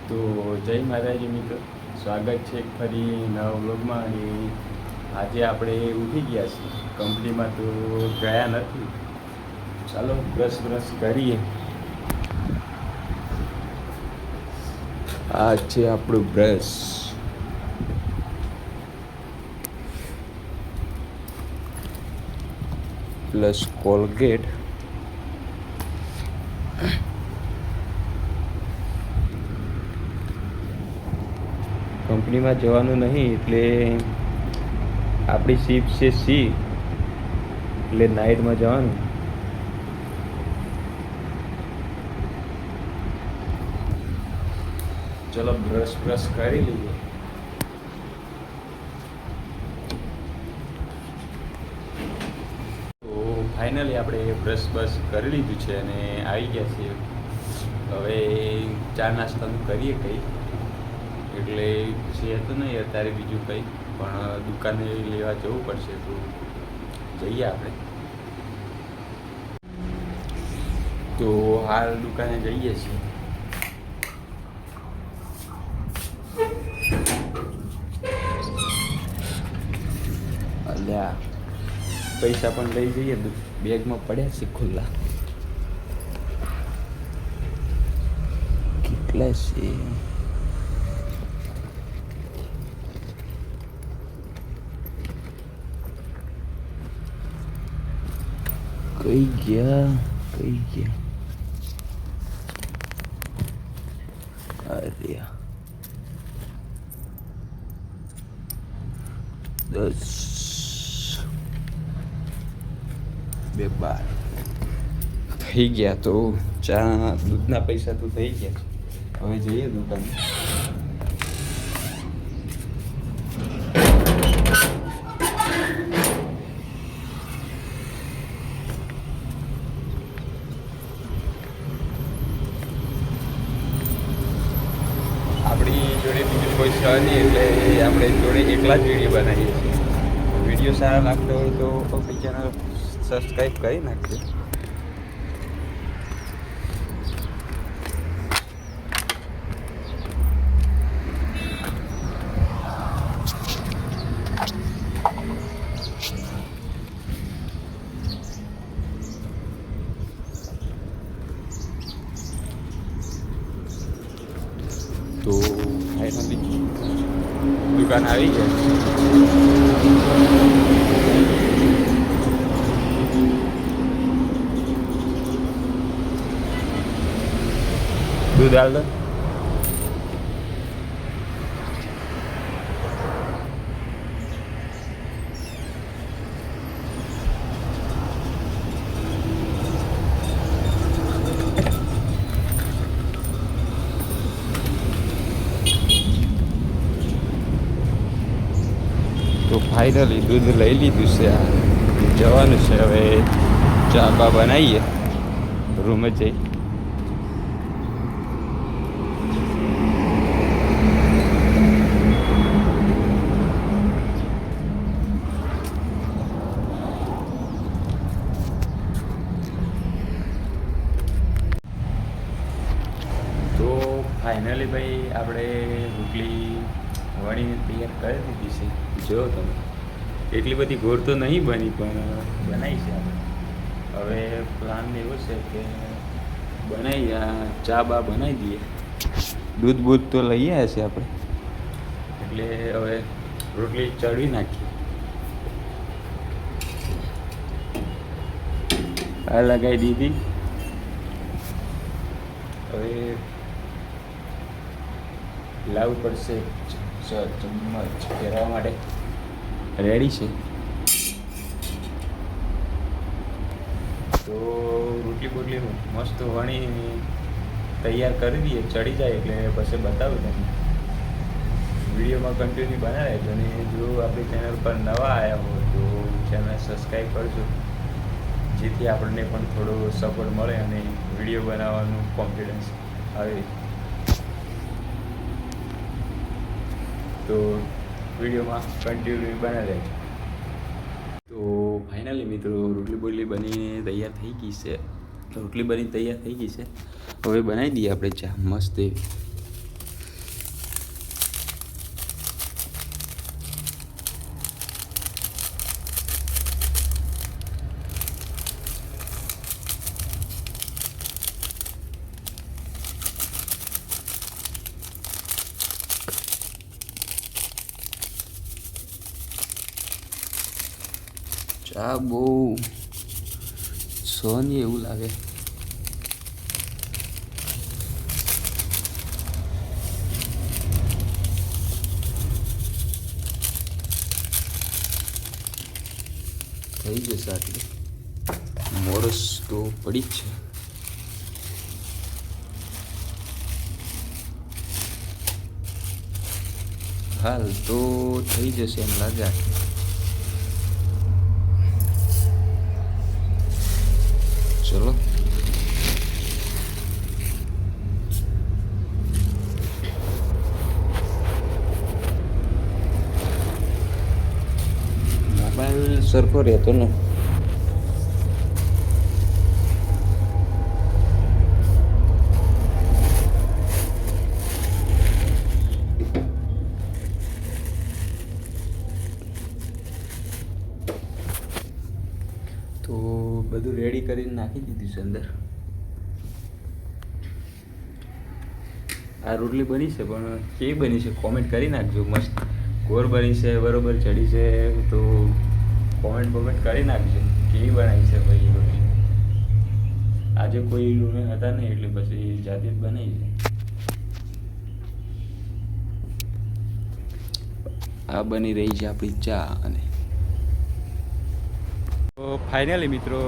તો જય માતાજી મિત્રો, સ્વાગત છે ફરી નવા વ્લોગમાં. અને આજે આપણે ઉઠી ગયા છીએ કંપનીમાં, તો ગયા નથી. ચાલો બ્રશ કરીએ. આ છે આપણું બ્રશ. Plus Colgate. કંપનીમાં જવાનું નહીં એટલે આપણી શિફ્ટ છે સી, એટલે નાઇટમાં જવાનું. ચલો બ્રશ કરી લઈએ. તો ફાઇનલી આપણે બ્રશ કરી લીધું છે અને આવી ગયા છીએ. હવે ચા નાસ્તાનું કરીએ કંઈ, એટલે છે તો નહીં અત્યારે બીજું કંઈ, પણ દુકાને લેવા જવું પડશે, તો જઈએ આપણે. તો હાલ દુકાને જઈએ છીએ. અલ્યા પૈસા પણ લઈ જઈએ, બેગમાં પડ્યા છે ખુલ્લા. કેટલા છે? કઈ ગયા? અરે 10 2 12 થઈ ગયા. તો ચા દૂધના પૈસા તો થઈ ગયા. હવે જઈએ દુકાને. આપણી જોડે બીજું કોઈ સહ નહીં, એટલે આપણે જોડે એકલા જ વિડીયો બનાવીએ છીએ. વિડીયો સારા લાગતો હોય તો આપણી ચેનલ સબસ્ક્રાઈબ કરી નાખજો. તો ફાઇનલી દુકાન આવી ગયા. દૂધ હાલ દો. તો ફાઇનલી દૂધ લઈ લીધું છે. જવાનું છે હવે. ચા બા બનાવીએ રૂમે જઈ. તો ફાઇનલી ભાઈ આપણે રોટલી વણીને તૈયાર કરી દીધી છે. જો તમે, એટલી બધી ઘોર તો નહીં બની, પણ બનાવી છે આપણે. હવે પ્લાન એવો છે કે ચા બા બનાવી દઈએ. દૂધ તો લઈ આવ્યા છે આપણે, એટલે હવે રોટલી ચડવી નાખીએ. આ લગાવી દીધી. હવે લાવવું પડશે ચમચ ફેરવા માટે. રેડી છે. તો રોટલી મસ્ત વણી તૈયાર કરી દઈએ. ચડી જાય એટલે પછી બતાવું તમને. વિડીયોમાં કન્ટિન્યુ બનાવે છે. અને જો આપણી ચેનલ પર નવા આવ્યા હોય તો ચેનલ સબસ્ક્રાઈબ કરજો, જેથી આપણને પણ થોડો સપોર્ટ મળે અને વિડીયો બનાવવાનું કોન્ફિડન્સ આવે. તો વિડીયોમાં કન્ટિન્યુ બનાવે. તો ફાઇનલી મિત્રો રોટલી બની તૈયાર થઈ ગઈ છે. હવે બનાવી દઈએ આપણે ચા મસ્ત એવી. આ બહુ સોની એવું લાગે. થઈ જશે આટલી. મોરસ તો પડી જ છે. હાલ તો થઈ જશે એમ લાગે. ચલો મોબાઈલ સરખો રહેતો ને. તો બધું રેડી કરીને નાખી દીધું છે અંદર. આ રોટલી બની છે, પણ કેવી બની છે કોમેન્ટ કરી નાખજો. મસ્ત ગોળ બની છે, બરોબર ચડી છે, તો કોમેન્ટ કરી નાખજો કેવી બનાવી છે ભાઈ રોટલી. આજે કોઈ રૂમે હતા નહીં એટલે પછી જાતે જ બનાવી છે. આ બની રહી છે આપણી ચા. અને તો ફાઇનલી મિત્રો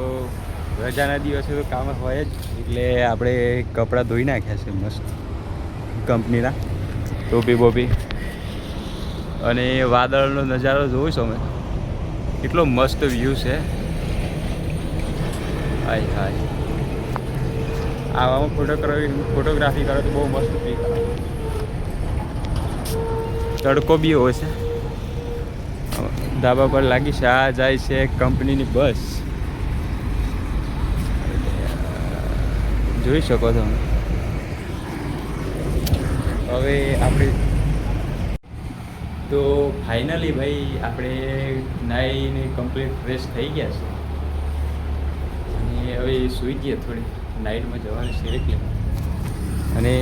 રજાના દિવસે તો કામ હોય જ, એટલે આપણે કપડાં ધોઈ નાખ્યા છે મસ્ત કંપનીના, ટોપી બોપી. અને વાદળનો નજારો જોઉં છો અમે, કેટલો મસ્ત વ્યૂ છે. હાય હાય, આવામાં ફોટોગ્રાફી કરો તો બહુ મસ્ત પીક આવે. તડકો બી હોય છે. ધાબા પર લાગી છે. આ જાય છે કંપનીની બસ, જોઈ શકો છો. હવે આપણે તો ફાઇનલી ભાઈ આપણે નાહીને કમ્પ્લીટ ફ્રેશ થઈ ગયા છે. અને હવે સૂઈ ગયા. થોડી નાઇટમાં જવાનું છે એટલે. અને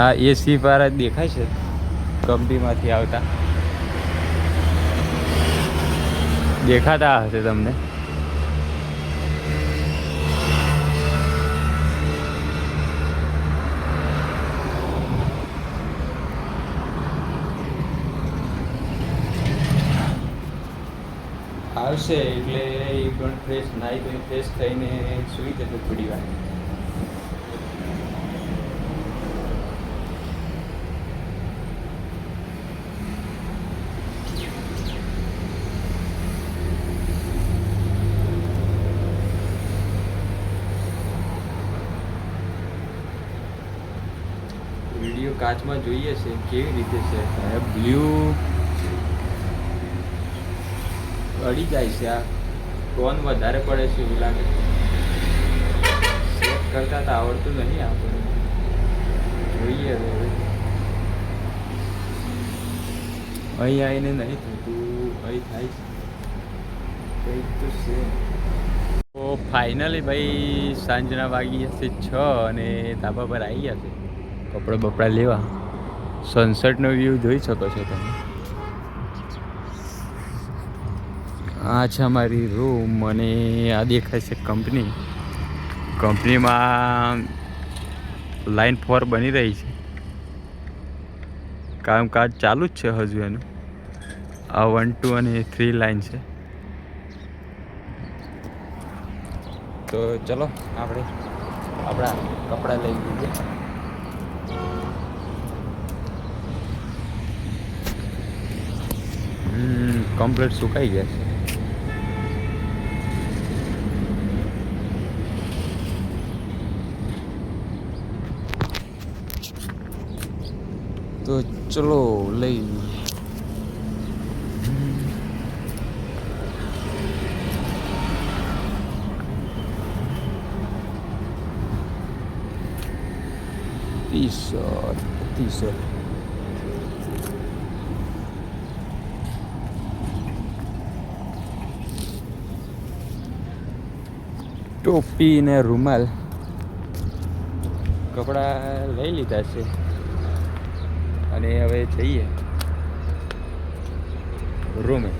આ એસી વાળા દેખાય છે કંપનીમાંથી આવતા, દેખાતા હશે તમને. આવશે એટલે એ પણ ફ્રેશ નાહી ધોઈને ફ્રેશ થઈને સૂઈ જશે થોડી વાર. વિડીયો કાચમાં જોઈએ છે કેવી રીતે છે. બ્લુ અડી જાય છે. આ ટોન વધારે પડે છે એવું લાગે. સેટ કરતા તો આવડતું નહીં આપણને. જોઈએ હવે. અહીં આવીને નહીં થતું, અહીં થાય છે કંઈક તો છે. તો ફાઇનલી ભાઈ સાંજના વાગી જશે 6 અને ધાબા પર આવી ગયા છે કપડાં બપડા લેવા. સનસેટનો વ્યૂ જોઈ શકો છો તમે. આ છે અમારી રૂમ. અને આ દેખાય છે કંપનીમાં લાઈન 4 બની રહી છે. કામકાજ ચાલુ જ છે હજુ એનું. આ 1, 2 અને 3 લાઈન છે. તો ચલો આપણે આપણા કપડાં લઈ લઈએ. કમ્પ્લીટ સુકાઈ ગયા છે. તો ચલો લઈ લઈએ. ટી-શર્ટ ટોપી ને રૂમાલ કપડાં લઈ લીધા છે. અને હવે જઈએ રૂમે.